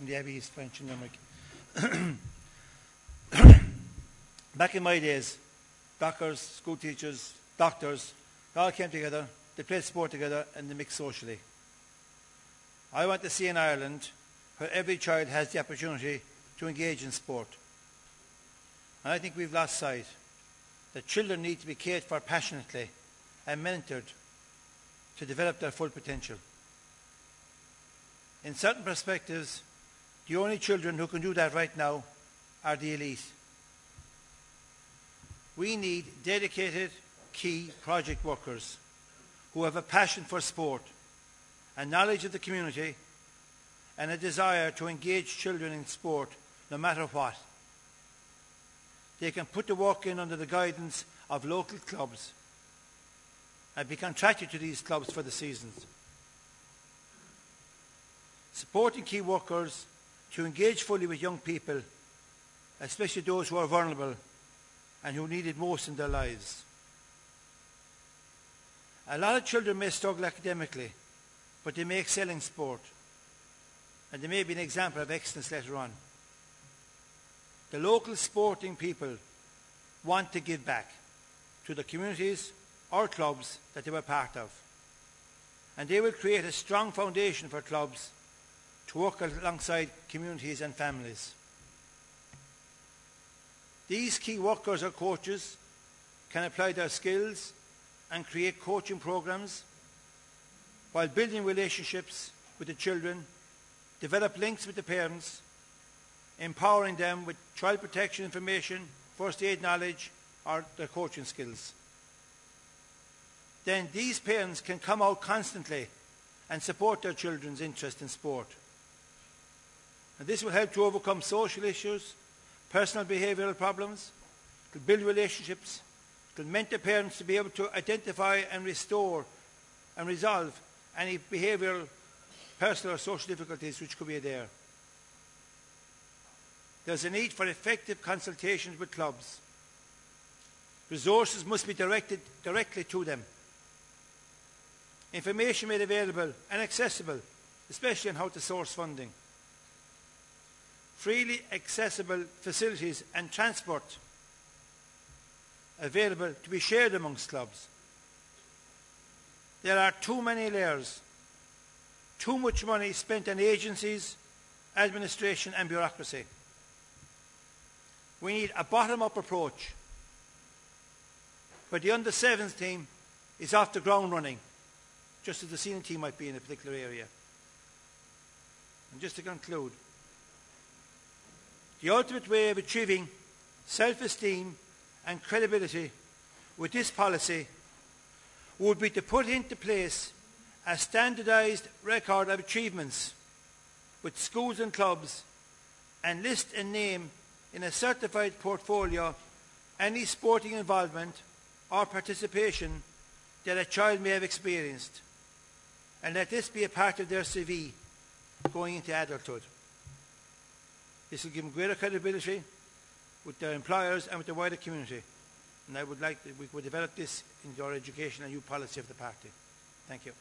the Abbey East French in Limerick. Back in my days, dockers, school teachers, doctors, they all came together, they played sport together, and they mixed socially. I want to see an Ireland where every child has the opportunity to engage in sport. And I think we've lost sight that children need to be cared for passionately and mentored to develop their full potential. In certain perspectives, the only children who can do that right now are the elite. We need dedicated key project workers who have a passion for sport, a knowledge of the community, and a desire to engage children in sport no matter what. They can put the work in under the guidance of local clubs and be contracted to these clubs for the seasons. Supporting key workers to engage fully with young people, especially those who are vulnerable and who need it most in their lives. A lot of children may struggle academically, but they may excel in sport, and they may be an example of excellence later on. The local sporting people want to give back to the communities or clubs that they were part of, and they will create a strong foundation for clubs to work alongside communities and families. These key workers or coaches can apply their skills and create coaching programs while building relationships with the children, develop links with the parents, empowering them with child protection information, first aid knowledge, or their coaching skills. Then these parents can come out constantly and support their children's interest in sport. And this will help to overcome social issues, personal behavioural problems, to build relationships, to mentor parents to be able to identify and restore and resolve any behavioural, personal or social difficulties which could be there. There's a need for effective consultations with clubs. Resources must be directed directly to them. Information made available and accessible, especially on how to source funding. Freely accessible facilities and transport available to be shared amongst clubs. There are too many layers, too much money spent on agencies, administration and bureaucracy. We need a bottom-up approach where the under-7s team is off the ground running, just as the senior team might be in a particular area. And just to conclude, the ultimate way of achieving self-esteem and credibility with this policy would be to put into place a standardised record of achievements with schools and clubs and list and name in a certified portfolio any sporting involvement or participation that a child may have experienced, and let this be a part of their CV going into adulthood. This will give them greater credibility with their employers and with the wider community. And I would like that we could develop this into our education and youth policy of the party. Thank you.